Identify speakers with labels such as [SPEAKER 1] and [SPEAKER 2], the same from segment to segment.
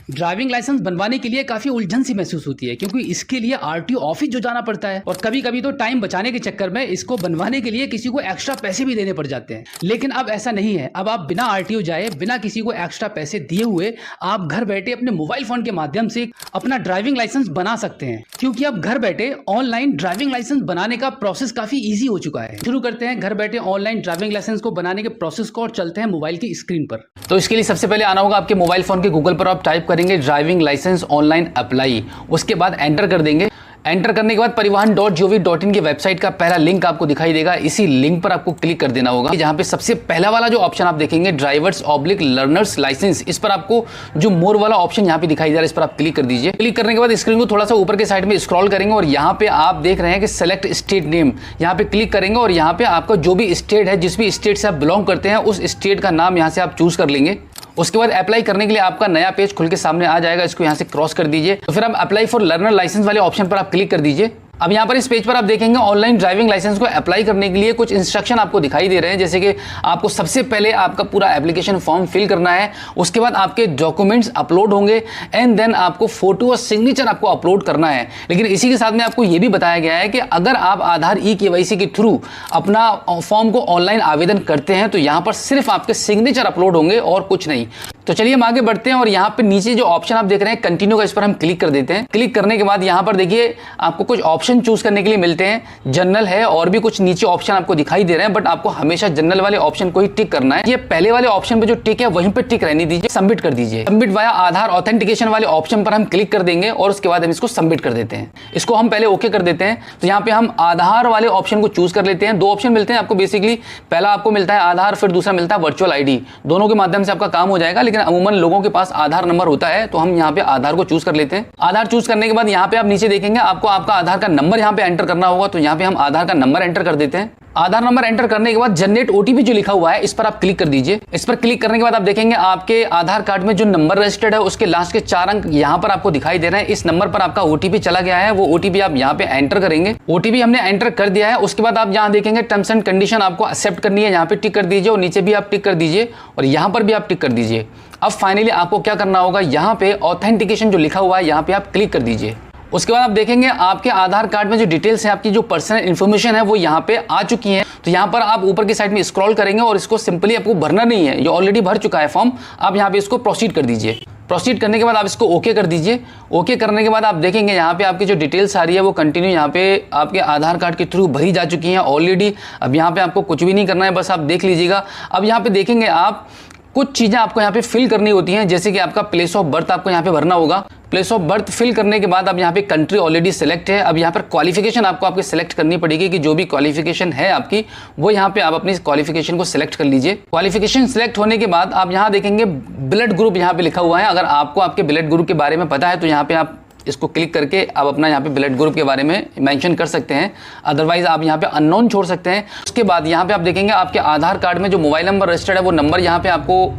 [SPEAKER 1] Driving licence बनवाने के लिए काफी उलझन सी महसूस होती है, क्योंकि इसके लिए आरटीओ ऑफिस जो जाना पड़ता है और कभी कभी तो टाइम बचाने के चक्कर में इसको बनवाने के लिए किसी को एक्स्ट्रा पैसे भी देने पड़ जाते हैं। लेकिन अब ऐसा नहीं है। अब आप बिना आरटीओ जाए, बिना किसी को एक्स्ट्रा पैसे दिए हुए आप घर बैठे अपने मोबाइल फोन के माध्यम से अपना ड्राइविंग लाइसेंस बना सकते हैं, क्योंकि अब घर बैठे ऑनलाइन ड्राइविंग लाइसेंस बनाने का प्रोसेस काफी ईजी हो चुका है। शुरू करते हैं घर बैठे ऑनलाइन ड्राइविंग लाइसेंस को बनाने के प्रोसेस को और चलते हैं मोबाइल की स्क्रीन पर। तो इसके लिए सबसे पहले आना होगा आपके मोबाइल फोन के गूगल पर, आप टाइप करेंगे ड्राइविंग लाइसेंस ऑनलाइन अप्लाई, उसके बाद एंटर कर देंगे। एंटर करने के बाद परिवहन.gov.in की वेबसाइट का पहला लिंक आपको दिखाई देगा। इसी लिंक पर आपको क्लिक कर देना होगा, जहां पे सबसे पहला वाला जो ऑप्शन आप देखेंगे ड्राइवर्स/लर्नर्स लाइसेंस, इस पर आपको जो मोर वाला ऑप्शन यहां पे दिखाई दे रहा है, इस पर आप क्लिक कर दीजिए। क्लिक करने के बाद स्क्रीन को थोड़ा सा ऊपर के साइड में स्क्रॉल करेंगे और यहाँ पे आप देख रहे हैं कि सेलेक्ट स्टेट नेम, यहाँ पे क्लिक करेंगे और यहाँ पे आपका जो भी स्टेट है, जिस भी स्टेट से आप बिलोंग करते हैं, उस स्टेट का नाम यहाँ से आप चूज कर लेंगे। उसके बाद अप्लाई करने के लिए आपका नया पेज खुल के सामने आ जाएगा, इसको यहाँ से क्रॉस कर दीजिए। तो फिर आप अप्लाई फॉर लर्नर लाइसेंस वाले ऑप्शन पर आप क्लिक कर दीजिए। अब यहाँ पर इस पेज पर आप देखेंगे ऑनलाइन ड्राइविंग लाइसेंस को अप्लाई करने के लिए कुछ इंस्ट्रक्शन आपको दिखाई दे रहे हैं, जैसे कि आपको सबसे पहले आपका पूरा एप्लीकेशन फॉर्म फिल करना है, उसके बाद आपके डॉक्यूमेंट्स अपलोड होंगे एंड देन आपको फोटो और सिग्नेचर आपको अपलोड करना है। लेकिन इसी के साथ में आपको यह भी बताया गया है कि अगर आप आधार ई-केवाईसी के थ्रू अपना फॉर्म को ऑनलाइन आवेदन करते हैं तो यहाँ पर सिर्फ आपके सिग्नेचर अपलोड होंगे और कुछ नहीं। तो चलिए हम आगे बढ़ते हैं और यहाँ पे नीचे जो ऑप्शन आप देख रहे हैं कंटिन्यू का, इस पर हम क्लिक कर देते हैं। क्लिक करने के बाद यहाँ पर देखिए आपको कुछ ऑप्शन चूज करने के लिए मिलते हैं। जनरल है और भी कुछ नीचे ऑप्शन आपको दिखाई दे रहे हैं, बट आपको हमेशा जनरल वाले ऑप्शन को ही टिक करना है। ये पहले वाले ऑप्शन पे जो टिक है वहीं पे टिक रहने दीजिए, सबमिट कर दीजिए। सबमिट वाया आधार ऑथेंटिकेशन वाले ऑप्शन पर हम क्लिक कर देंगे और उसके बाद हम इसको सबमिट कर देते हैं। इसको हम पहले ओके कर देते हैं। तो यहाँ पे हम आधार वाले ऑप्शन को चूज कर लेते हैं। दो ऑप्शन मिलते हैं आपको बेसिकली, पहला आपको मिलता है आधार, फिर दूसरा मिलता है वर्चुअल आईडी। दोनों के माध्यम से आपका काम हो जाएगा, लेकिन अमूमन लोगों के पास आधार नंबर होता है, तो हम यहाँ पे आधार को चूज कर लेते हैं। आधार चूज करने के बाद यहाँ पे आप नीचे देखेंगे आपको आपका आधार का नंबर यहाँ पे एंटर करना होगा, तो यहाँ पे हम आधार का नंबर एंटर कर देते हैं। आधार नंबर एंटर करने के बाद जनरेट ओटीपी जो लिखा हुआ है, इस पर आप क्लिक कर दीजिए। इस पर क्लिक करने के बाद आप देखेंगे आपके आधार कार्ड में जो नंबर रजिस्टर्ड है उसके लास्ट के 4 अंक यहाँ पर आपको दिखाई दे रहे हैं। इस नंबर पर आपका ओटीपी चला गया है, वो ओटीपी आप यहाँ पे एंटर करेंगे। ओटीपी हमने एंटर कर दिया है। उसके बाद आप यहाँ देखेंगे टर्म्स एंड कंडीशन आपको एक्सेप्ट करनी है, यहाँ पे टिक कर दीजिए और नीचे भी आप टिक कर दीजिए और यहाँ पर भी आप टिक कर दीजिए। अब फाइनली आपको क्या करना होगा, यहाँ पे ऑथेंटिकेशन जो लिखा हुआ है यहाँ पे आप क्लिक कर दीजिए। उसके बाद आप देखेंगे आपके आधार कार्ड में जो डिटेल्स है, आपकी जो पर्सनल इन्फॉर्मेशन है वो यहाँ पे आ चुकी है। तो यहाँ पर आप ऊपर की साइड में स्क्रॉल करेंगे और इसको सिंपली आपको भरना नहीं है, ये ऑलरेडी भर चुका है फॉर्म। आप यहाँ पे इसको प्रोसीड कर दीजिए। प्रोसीड करने के बाद आप इसको ओके कर दीजिए। ओके करने के बाद आप देखेंगे यहाँ पे आपकी जो डिटेल्स आ रही है वो कंटिन्यू यहाँ पे आपके आधार कार्ड के थ्रू भरी जा चुकी हैं ऑलरेडी। अब यहाँ पे आपको कुछ भी नहीं करना है, बस आप देख लीजिएगा। अब यहाँ पे देखेंगे आप कुछ चीज़ें आपको यहाँ पे फिल करनी होती हैं, जैसे कि आपका प्लेस ऑफ बर्थ आपको यहाँ पे भरना होगा। प्लेस ऑफ बर्थ फिल करने के बाद अब यहाँ पे कंट्री ऑलरेडी सेलेक्ट है। अब यहाँ पर क्वालिफिकेशन आपको आपके सेलेक्ट करनी पड़ेगी कि जो भी क्वालिफिकेशन है आपकी, वो यहाँ पे आप अपनी क्वालिफिकेशन को सिलेक्ट कर लीजिए। क्वालिफिकेशन सिलेक्ट होने के बाद आप यहाँ देखेंगे ब्लड ग्रुप यहाँ पे लिखा हुआ है। अगर आपको आपके ब्लड ग्रुप के बारे में पता है तो यहाँ पे आप इसको क्लिक करके आप अपना यहाँ पे ब्लड ग्रुप के बारे में मेंशन कर सकते हैं, अदरवाइज आप यहाँ पे अननोन छोड़ सकते हैं। उसके बाद यहाँ पे आप देखेंगे आपके आधार कार्ड में जो मोबाइल नंबर रजिस्टर्ड है वो नंबर यहाँ पे आपको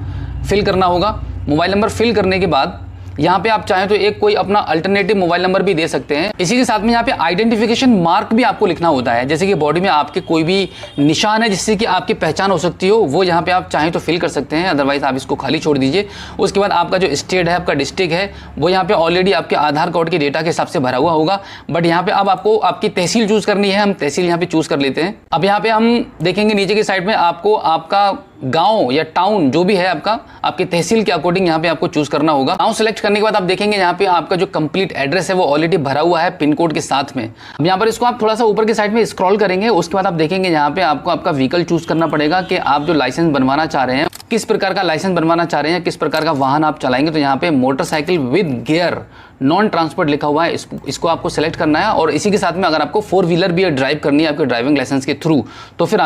[SPEAKER 1] फिल करना होगा। मोबाइल नंबर फिल करने के बाद यहाँ पे आप चाहें तो एक कोई अपना अल्टरनेटिव मोबाइल नंबर भी दे सकते हैं। इसी के साथ में यहाँ पे आइडेंटिफिकेशन मार्क भी आपको लिखना होता है, जैसे कि बॉडी में आपके कोई भी निशान है जिससे कि आपकी पहचान हो सकती हो, वो यहाँ पे आप चाहें तो फिल कर सकते हैं, अदरवाइज आप इसको खाली छोड़ दीजिए। उसके बाद आपका जो स्टेट है, आपका डिस्ट्रिक्ट है, वो यहाँ पे ऑलरेडी आपके आधार कार्ड के डेटा के हिसाब से भरा हुआ होगा, बट यहाँ पे अब आपको आपकी तहसील चूज करनी है। हम तहसील यहाँ पे चूज कर लेते हैं। अब यहाँ पे हम देखेंगे नीचे की साइड में आपको आपका गांव या टाउन जो भी है आपका, आपके तहसील के अकॉर्डिंग यहाँ पे आपको चूज करना होगा। गांव सेलेक्ट करने के बाद आप देखेंगे यहाँ पे आपका जो कंप्लीट एड्रेस है वो ऑलरेडी भरा हुआ है पिन कोड के साथ में। अब यहाँ पर इसको आप थोड़ा सा ऊपर की साइड में स्क्रॉल करेंगे। उसके बाद आप देखेंगे यहाँ पे आपको आपका व्हीकल चूज करना पड़ेगा कि आप जो लाइसेंस बनवाना चाह रहे हैं, किस प्रकार का लाइसेंस बनवाना चाह रहे हैं, किस प्रकार का वाहन आप चलाएंगे। तो यहाँ पे motorcycle with gear non transport लिखा हुआ है, इसको आपको सेलेक्ट करना है। और इसी के साथ में अगर आपको 4 व्हीलर भी ड्राइव करनी है आपके ड्राइविंग लाइसेंस के थ्रू, तो फिर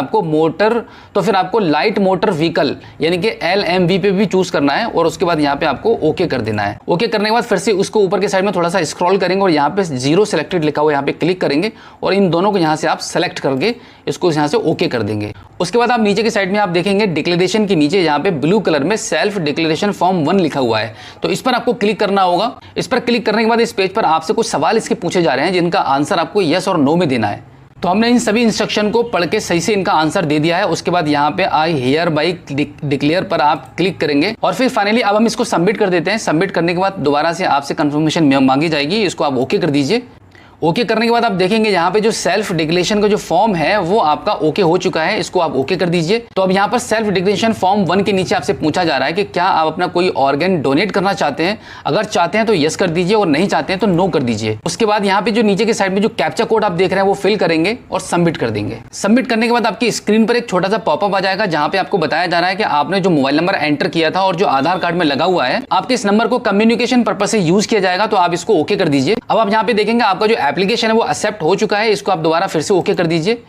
[SPEAKER 1] आपको लाइट मोटर व्हीकल यानी कि LMV पे भी चूज करना है और उसके बाद यहाँ पे आपको ओके कर देना है। ओके करने के बाद फिर से उसको ऊपर के साइड में थोड़ा सा स्क्रॉल करेंगे और यहाँ पे 0 सेलेक्टेड लिखा हुआ है, यहाँ पे क्लिक करेंगे और इन दोनों को यहाँ से आप सेलेक्ट करके इसको यहाँ से ओके कर देंगे। उसके बाद आप नीचे की साइड में आप देखेंगे डिक्लेरेशन के नीचे यहाँ पे ब्लू कलर में सेल्फ डिक्लेरेशन फॉर्म 1 लिखा हुआ है, तो इस पर आपको क्लिक करना होगा। इस पर क्लिक करने के बाद इस पेज पर आपसे कुछ सवाल इसके पूछे जा रहे हैं जिनका आंसर आपको यस और नो में देना है। तो हमने इन सभी इंस्ट्रक्शन को पढ़ के सही से इनका आंसर दे दिया है। उसके बाद यहाँ पे आई हियर बाई डिक्लेयर पर आप क्लिक करेंगे और फिर फाइनली अब हम इसको सबमिट कर देते हैं। सबमिट करने के बाद दोबारा से आपसे कंफर्मेशन मांगी जाएगी, इसको आप ओके कर दीजिए। ओके करने के बाद आप देखेंगे यहाँ पे जो सेल्फ डिक्लेरेशन का जो फॉर्म है वो आपका ओके हो चुका है, इसको आप ओके कर दीजिए। तो अब यहाँ पर सेल्फ डिक्लेरेशन फॉर्म 1 के नीचे आपसे पूछा जा रहा है कि क्या आप अपना कोई ऑर्गन डोनेट करना चाहते हैं। अगर चाहते हैं तो यस कर दीजिए और नहीं चाहते हैं तो नो कर दीजिए। उसके बाद यहाँ पे जो नीचे के साइड में जो कैप्चा कोड आप देख रहे हैं वो फिल करेंगे और सबमिट कर देंगे। सबमिट करने के बाद आपकी स्क्रीन पर एक छोटा सा पॉपअप आ जाएगा जहाँ पे आपको बताया जा रहा है कि आपने जो मोबाइल नंबर एंटर किया था और जो आधार कार्ड में लगा हुआ है, आपके इस नंबर को कम्युनिकेशन पर्पज से यूज किया जाएगा, तो आप इसको ओके कर दीजिए। अब आप यहाँ पे देखेंगे आपका जो एप्लीकेशन है वो एक्सेप्ट हो चुका है, इसको आप दोबारा फिर से ओके कर दीजिए।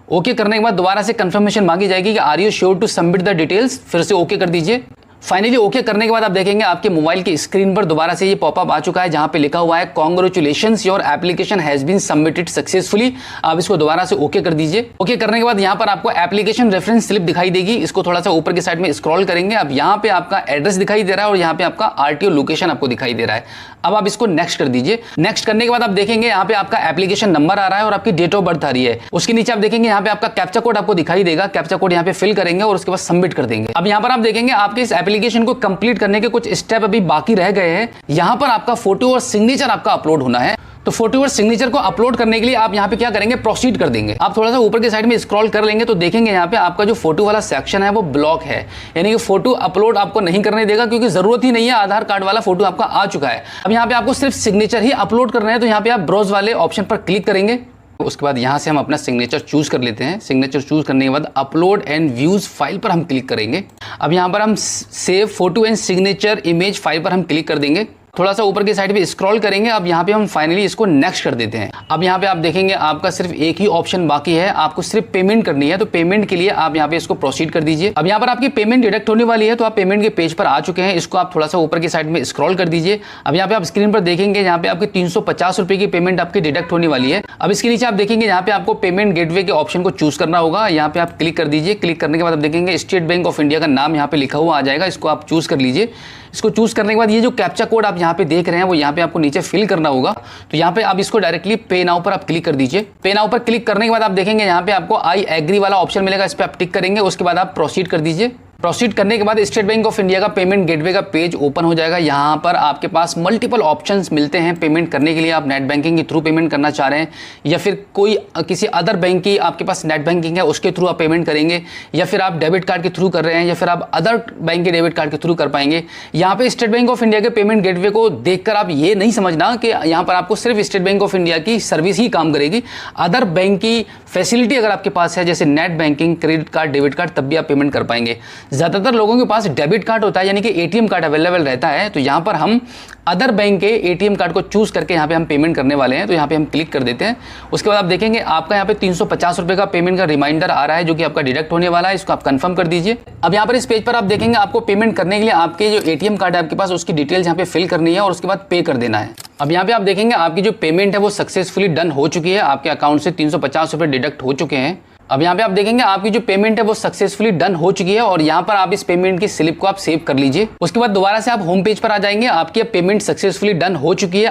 [SPEAKER 1] ओके करने के बाद दोबारा से कंफर्मेशन मांगी जाएगी कि are you sure to submit the details, फिर से ओके कर दीजिए। फाइनली ओके करने के बाद आप देखेंगे आपके मोबाइल की स्क्रीन पर दोबारा से ये पॉपअप आ चुका है जहां पे लिखा हुआ है congratulations your application has been submitted successfully. आप इसको दोबारा से ओके कर दीजिए। ओके करने के बाद यहां पर आपको एप्लीकेशन रेफरेंस स्लिप दिखाई देगी, इसको थोड़ा सा ऊपर की साइड में स्क्रॉल करेंगे। अब यहां पे आपका एड्रेस दिखाई दे रहा है और यहां पे आपका आरटीओ लोकेशन आपको दिखाई दे रहा है। अब आप इसको नेक्स्ट कर दीजिए। नेक्स्ट करने के बाद आप देखेंगे यहाँ पे आपका एप्लीकेशन नंबर आ रहा है और आपकी डेट ऑफ बर्थ आ रही है। उसके नीचे आप देखेंगे यहाँ पे आपका कैप्चा कोड आपको दिखाई देगा, कैप्चा कोड यहाँ पे फिल करेंगे और उसके बाद सबमिट कर देंगे। अब यहाँ पर आप देखेंगे आपके इस एप्लीकेशन को कंप्लीट करने के कुछ स्टेप अभी बाकी रह गए हैं। यहाँ पर आपका फोटो और सिग्नेचर आपका अपलोड होना है। तो फोटो और सिग्नेचर को अपलोड करने के लिए आप यहाँ पे क्या करेंगे, प्रोसीड कर देंगे। आप थोड़ा सा ऊपर की साइड में स्क्रॉल कर लेंगे तो देखेंगे यहाँ पे आपका जो फोटो वाला सेक्शन है वो ब्लॉक है, यानी कि फोटो अपलोड आपको नहीं करने देगा क्योंकि जरूरत ही नहीं है, आधार कार्ड वाला फोटो आपका आ चुका है। अब यहाँ पे आपको सिर्फ सिग्नेचर ही अपलोड करना है, तो यहाँ पे आप ब्राउज वाले ऑप्शन पर क्लिक करेंगे। उसके बाद यहाँ से हम अपना सिग्नेचर चूज कर लेते हैं। सिग्नेचर चूज करने के बाद अपलोड एंड व्यूज फाइल पर हम क्लिक करेंगे। अब यहाँ पर हम save photo and signature image file पर हम क्लिक कर देंगे। थोड़ा सा ऊपर की साइड पे स्क्रॉल करेंगे। अब यहाँ पे हम फाइनली इसको नेक्स्ट कर देते हैं। अब यहाँ पे आप देखेंगे आपका सिर्फ एक ही ऑप्शन बाकी है, आपको सिर्फ पेमेंट करनी है। तो पेमेंट के लिए आप यहाँ पे इसको प्रोसीड कर दीजिए। अब यहाँ पर आपकी पेमेंट डिडक्ट होने वाली है, तो आप पेमेंट के पेज पर आ चुके हैं। इसको आप थोड़ा सा ऊपर की साइड में स्क्रॉल कर दीजिए। अब यहाँ पे आप स्क्रीन पर देखेंगे यहाँ पे आपकी 350 रुपए की पेमेंट आपकी डिडक्ट होने वाली है। अब इसके नीचे आप देखेंगे यहाँ पे आपको पेमेंट गेटवे के ऑप्शन को चूज करना होगा। यहाँ पे आप क्लिक कर दीजिए। क्लिक करने के बाद आप देखेंगे स्टेट बैंक ऑफ इंडिया का नाम यहाँ पे लिखा हुआ आ जाएगा, इसको आप चूज कर लीजिए। इसको चूज करने के बाद ये जो कैप्चा कोड आप यहाँ पे देख रहे हैं वो यहाँ पे आपको नीचे फिल करना होगा। तो यहाँ पे आप इसको डायरेक्टली पे नाउ पर आप क्लिक कर दीजिए। पे नाउ पर क्लिक करने के बाद आप देखेंगे यहाँ पे आपको आई एग्री वाला ऑप्शन मिलेगा, इस पर आप टिक करेंगे। उसके बाद आप प्रोसीड कर दीजिए। प्रोसीड करने के बाद स्टेट बैंक ऑफ इंडिया का पेमेंट गेटवे का पेज ओपन हो जाएगा। यहाँ पर आपके पास मल्टीपल ऑप्शंस मिलते हैं पेमेंट करने के लिए। आप नेट बैंकिंग के थ्रू पेमेंट करना चाह रहे हैं या फिर कोई किसी अदर बैंक की आपके पास नेट बैंकिंग है उसके थ्रू आप पेमेंट करेंगे, या फिर आप डेबिट कार्ड के थ्रू कर रहे हैं या फिर आप अदर बैंक के डेबिट कार्ड के थ्रू कर पाएंगे। यहाँ पे स्टेट बैंक ऑफ इंडिया के पेमेंट गेटवे को देखकर आप ये नहीं समझना कि यहाँ पर आपको सिर्फ स्टेट बैंक ऑफ इंडिया की सर्विस ही काम करेगी। अदर बैंक की फैसिलिटी अगर आपके पास है जैसे net banking, credit card, debit card, तब भी आप पेमेंट कर पाएंगे। ज्यादातर लोगों के पास डेबिट कार्ड होता है यानी कि एटीएम कार्ड अवेलेबल रहता है, तो यहाँ पर हम अदर बैंक के एटीएम कार्ड को चूज करके यहाँ पे हम पेमेंट करने वाले हैं। तो यहाँ पे हम क्लिक कर देते हैं। उसके बाद आप देखेंगे आपका यहाँ पे 350 रुपए का पेमेंट का रिमाइंडर आ रहा है जो कि आपका डिडक्ट होने वाला है, इसको आप कंफर्म कर दीजिए। अब यहाँ पर इस पेज पर आप देखेंगे आपको पेमेंट करने के लिए आपके जो एटीएम कार्ड है आपके पास उसकी डिटेल्स यहाँ पे फिल करनी है और उसके बाद पे कर देना है। अब यहाँ पे आप देखेंगे आपकी जो पेमेंट है वो सक्सेसफुली डन हो चुकी है, आपके अकाउंट से 350 रुपए डिडक्ट हो चुके हैं। अब यहाँ पे आप देखेंगे आपकी जो पेमेंट है वो सक्सेसफुली डन हो चुकी है और यहाँ पर आप इस पेमेंट की स्लिप को आप सेव कर लीजिए। उसके बाद दोबारा से आप होम पेज पर आ जाएंगे, आपकी पेमेंट सक्सेसफुली डन हो चुकी है।